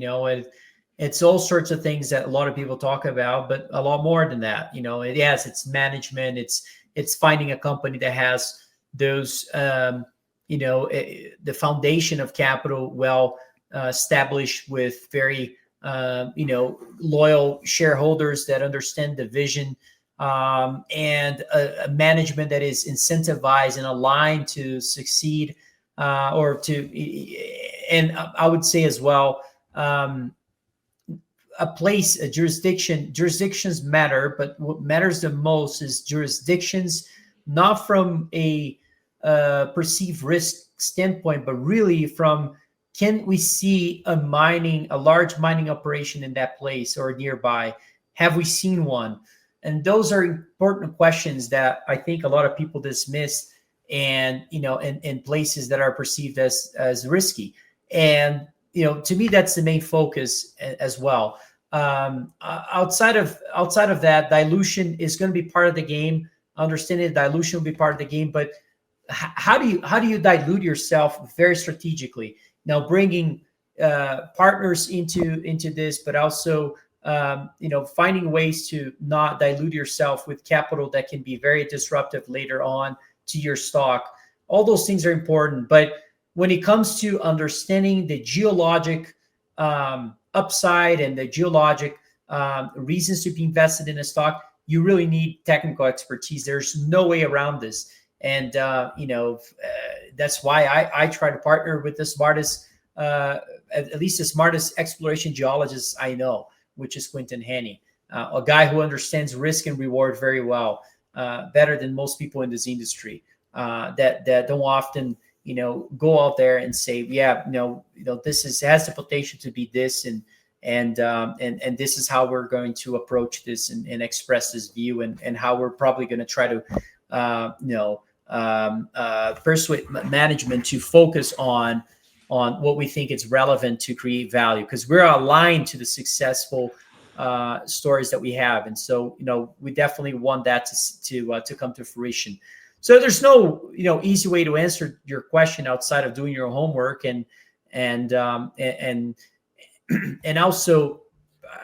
B: it's all sorts of things that a lot of people talk about, but a lot more than that. Yes, it's management, it's finding a company that has those, the foundation of capital well established with very, loyal shareholders that understand the vision, and a management that is incentivized and aligned to succeed, and I would say as well, jurisdictions matter, but what matters the most is jurisdictions, not from a perceived risk standpoint, but really from, can we see a large mining operation in that place or nearby? Have we seen one? And those are important questions that I think a lot of people dismiss, and in places that are perceived as risky. And to me, that's the main focus as well. Outside of that, dilution is going to be part of the game. Understanding dilution will be part of the game, but how do you dilute yourself very strategically? Now, bringing partners into this, but also finding ways to not dilute yourself with capital that can be very disruptive later on to your stock. All those things are important, but when it comes to understanding the geologic upside and the geologic reasons to be invested in a stock, you really need technical expertise. There's no way around this. And, that's why I try to partner with the smartest, at least the smartest exploration geologists I know, which is Quinton Henney, a guy who understands risk and reward very well, better than most people in this industry, that don't often, go out there and say, yeah, this has the potential to be this, and this is how we're going to approach this and express this view, and how we're probably going to try to, persuade management to focus on what we think is relevant to create value, because we're aligned to the successful stories that we have. And so, we definitely want that to come to fruition. So there's no, easy way to answer your question outside of doing your homework, and also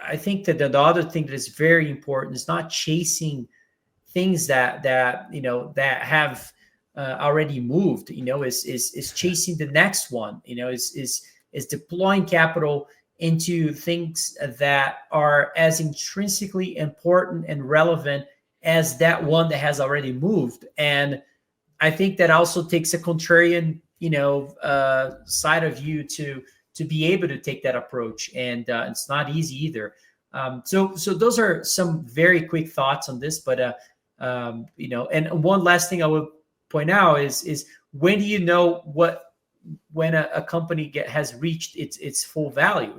B: I think that the other thing that is very important is not chasing things that have already moved, is chasing the next one, is deploying capital into things that are as intrinsically important and relevant as that one that has already moved. And I think that also takes a contrarian, side of you to be able to take that approach, and it's not easy either. So those are some very quick thoughts on this, but and one last thing I would point out is when do you know when a company has reached its full value?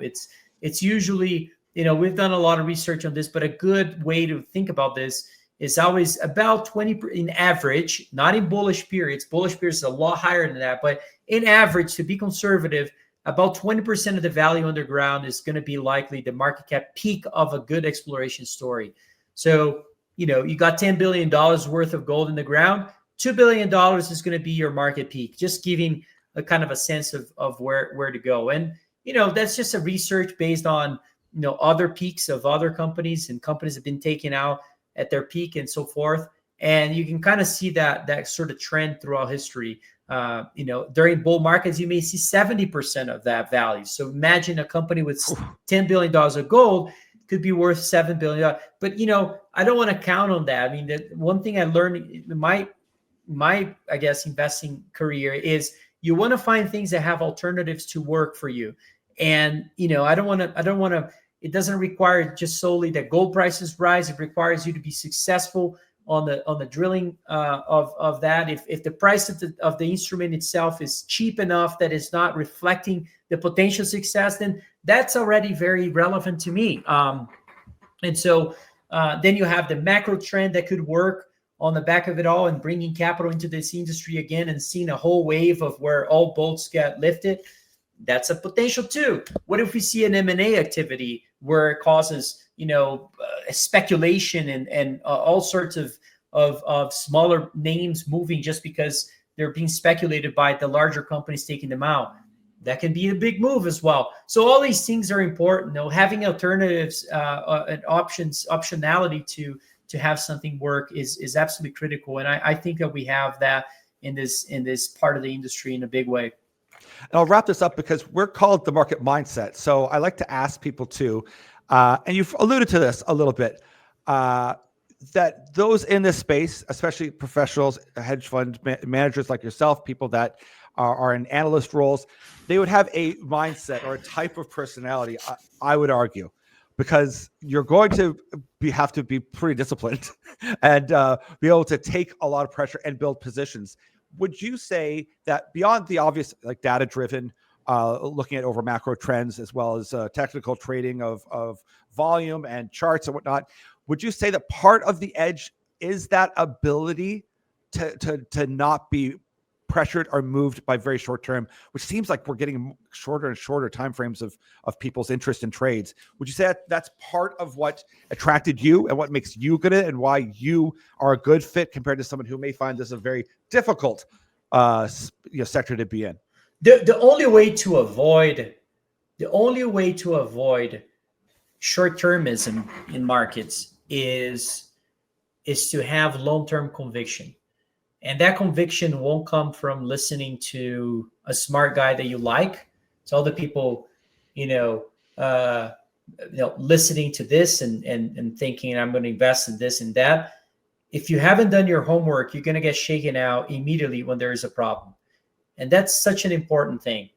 B: It's usually, we've done a lot of research on this, but a good way to think about this is always about 20 in average, not in bullish periods. Bullish periods is a lot higher than that, but in average, to be conservative, about 20% of the value underground is going to be likely the market cap peak of a good exploration story. So, you got $10 billion worth of gold in the ground, $2 billion is going to be your market peak, just giving a kind of a sense of where to go. And, that's just a research based on, other peaks of other companies, and companies have been taken out at their peak and so forth. And you can kind of see that sort of trend throughout history. During bull markets, you may see 70% of that value. So imagine a company with $10 billion of gold could be worth $7 billion. But, I don't want to count on that. I mean, the one thing I learned in my, I guess, investing career is you want to find things that have alternatives to work for you. And, I don't want to, it doesn't require just solely that gold prices rise. It requires you to be successful on the drilling of that. If the price of the instrument itself is cheap enough that it's not reflecting the potential success, then that's already very relevant to me. And so then you have the macro trend that could work on the back of it all, and bringing capital into this industry again and seeing a whole wave of where all boats get lifted. That's a potential too. What if we see an M&A activity where it causes, speculation and all sorts of smaller names moving just because they're being speculated by the larger companies taking them out? That can be a big move as well. So all these things are important. Having alternatives and optionality to have something work is absolutely critical. And I think that we have that in this part of the industry in a big way.
A: And I'll wrap this up because we're called the market mindset. So I like to ask people too, and you've alluded to this a little bit, that those in this space, especially professionals, hedge fund managers like yourself, people that are in analyst roles, they would have a mindset or a type of personality, I would argue, because you're going to have to be pretty disciplined and be able to take a lot of pressure and build positions. Would you say that beyond the obvious, like data-driven, looking at over macro trends as well as technical trading of volume and charts and whatnot, would you say that part of the edge is that ability to not be pressured or moved by very short term, which seems like we're getting shorter and shorter timeframes of people's interest in trades? Would you say that that's part of what attracted you and what makes you good at it, and why you are a good fit compared to someone who may find this a very difficult sector to be in?
B: The only way to avoid short-termism in markets is to have long-term conviction. And that conviction won't come from listening to a smart guy that you like. So all the people, listening to this and thinking I'm going to invest in this and that. If you haven't done your homework, you're going to get shaken out immediately when there is a problem. And that's such an important thing.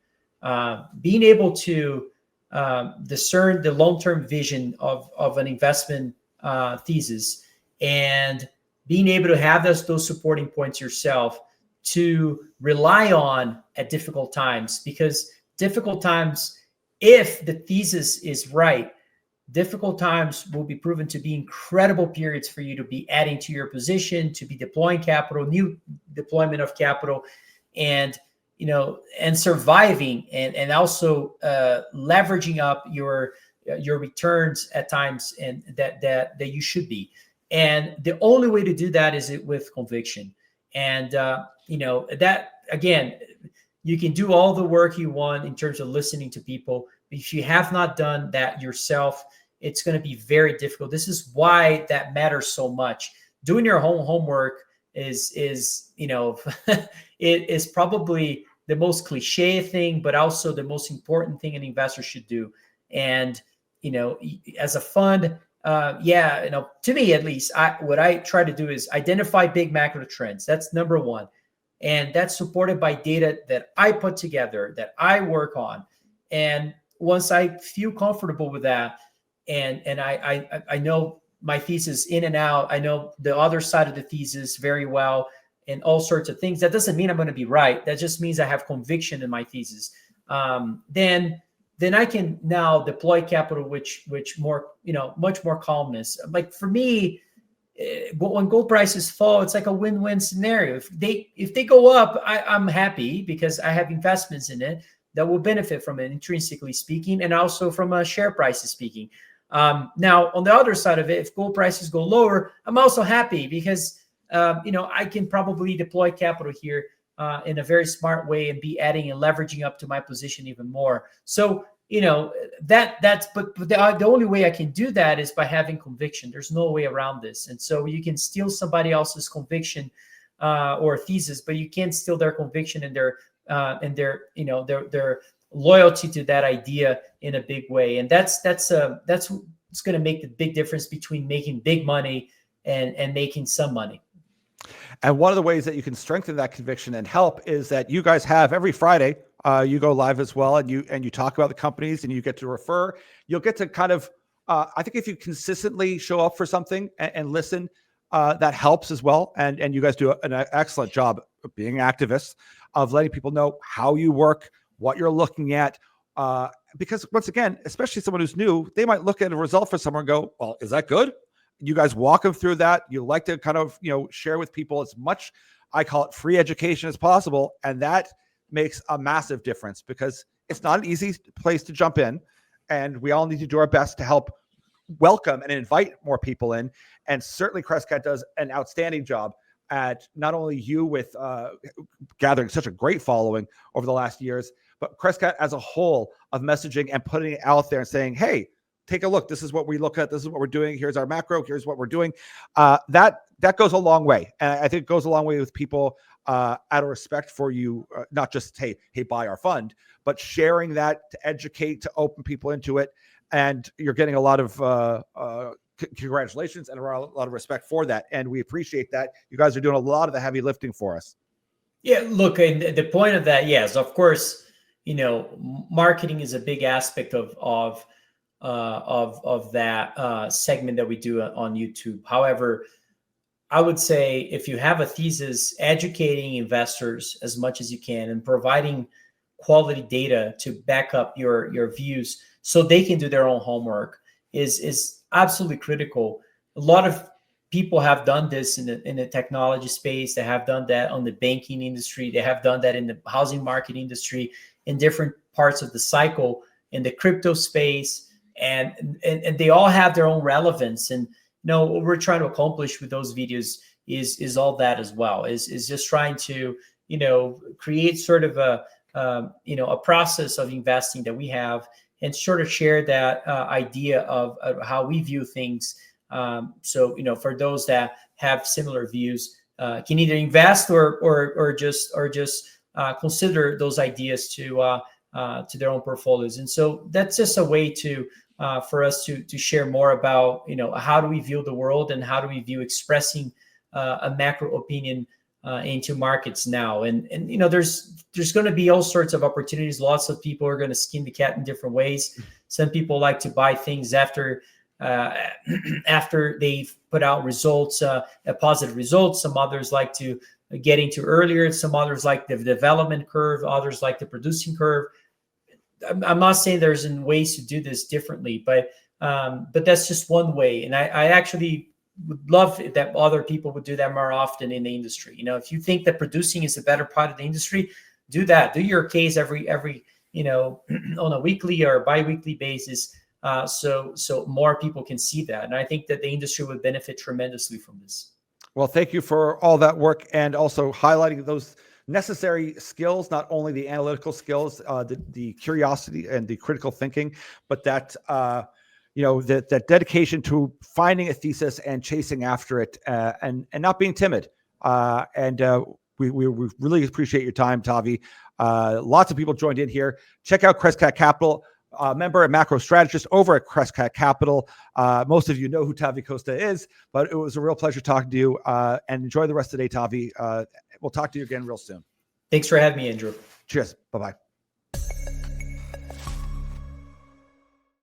B: Being able to discern the long-term vision of an investment thesis, and being able to have those supporting points yourself to rely on at difficult times, because difficult times, if the thesis is right, difficult times will be proven to be incredible periods for you to be adding to your position, to be deploying capital, new deployment of capital, and surviving and also leveraging up your returns at times, and that you should be. And the only way to do that is with conviction. And, that, again, you can do all the work you want in terms of listening to people. But if you have not done that yourself, it's going to be very difficult. This is why that matters so much. doing your homework is it is probably the most cliche thing, but also the most important thing an investor should do. And as a fund, to me at least, what I try to do is identify big macro trends. That's number one, and that's supported by data that I put together, that I work on. And once I feel comfortable with that, and I know my thesis in and out, I know the other side of the thesis very well, and all sorts of things. That doesn't mean I'm going to be right. That just means I have conviction in my thesis. Then I can now deploy capital, which more, much more calmness. Like for me, when gold prices fall, it's like a win-win scenario. If they go up, I'm happy because I have investments in it that will benefit from it, intrinsically speaking, and also from a share prices speaking. Now, on the other side of it, if gold prices go lower, I'm also happy because I can probably deploy capital here in a very smart way and be adding and leveraging up to my position even more. So but the only way I can do that is by having conviction. There's no way around this. And so you can steal somebody else's conviction or thesis, but you can't steal their conviction and their loyalty to that idea in a big way. And that's what's going to make the big difference between making big money and making some money.
A: And one of the ways that you can strengthen that conviction and help is that you guys have every Friday, you go live as well, and you talk about the companies, and you get to refer. You'll get to kind of, I think if you consistently show up for something and listen, that helps as well. And you guys do an excellent job of being activists, of letting people know how you work, what you're looking at. Because once again, especially someone who's new, they might look at a result for someone and go, well, is that good? You guys walk them through that. You like to kind of, share with people as much, I call it free education, as possible. And that makes a massive difference because it's not an easy place to jump in. And we all need to do our best to help welcome and invite more people in. And certainly Crescat does an outstanding job at not only you with gathering such a great following over the last years, but Crescat as a whole of messaging and putting it out there and saying, hey, take a look. This is what we look at. This is what we're doing. Here's our macro. Here's what we're doing. That goes a long way. And I think it goes a long way with people out of respect for you, not just, hey, buy our fund, but sharing that to educate, to open people into it. And you're getting a lot of congratulations and a lot of respect for that. And we appreciate that. You guys are doing a lot of the heavy lifting for us.
B: Yeah, look, and the point of that, yes, of course, marketing is a big aspect of that segment that we do on YouTube. However, I would say if you have a thesis, educating investors as much as you can and providing quality data to back up your views so they can do their own homework is absolutely critical. A lot of people have done this in the technology space. They have done that on the banking industry. They have done that in the housing market industry, in different parts of the cycle, in the crypto space. And they all have their own relevance. And what we're trying to accomplish with those videos is all that as well. Is just trying to create sort of a process of investing that we have and sort of share that idea of how we view things. So for those that have similar views, can either invest or just consider those ideas to their own portfolios. And so that's just a way to for us to share more about how do we view the world and how do we view expressing a macro opinion into markets now. And there's going to be all sorts of opportunities. Lots of people are going to skin the cat in different ways. Some people like to buy things after they've put out results, positive results. Some others like to get into earlier. Some others like the development curve. Others like the producing curve. I'm not saying there's ways to do this differently, but that's just one way. And I actually would love that other people would do that more often in the industry. If you think that producing is a better part of the industry, do that. Do your case every on a weekly or bi-weekly basis, so more people can see that. And I think that the industry would benefit tremendously from this.
A: Well, thank you for all that work and also highlighting those necessary skills, not only the analytical skills, the curiosity and the critical thinking, but that that dedication to finding a thesis and chasing after it, and not being timid. We really appreciate your time, Tavi. Lots of people joined in here. Check out Crescat Capital, member and macro strategist over at Crescat Capital. Most of you know who Tavi Costa is, but it was a real pleasure talking to you, and enjoy the rest of the day, Tavi. We'll talk to you again real soon.
B: Thanks for having me, Andrew.
A: Cheers. Bye-bye.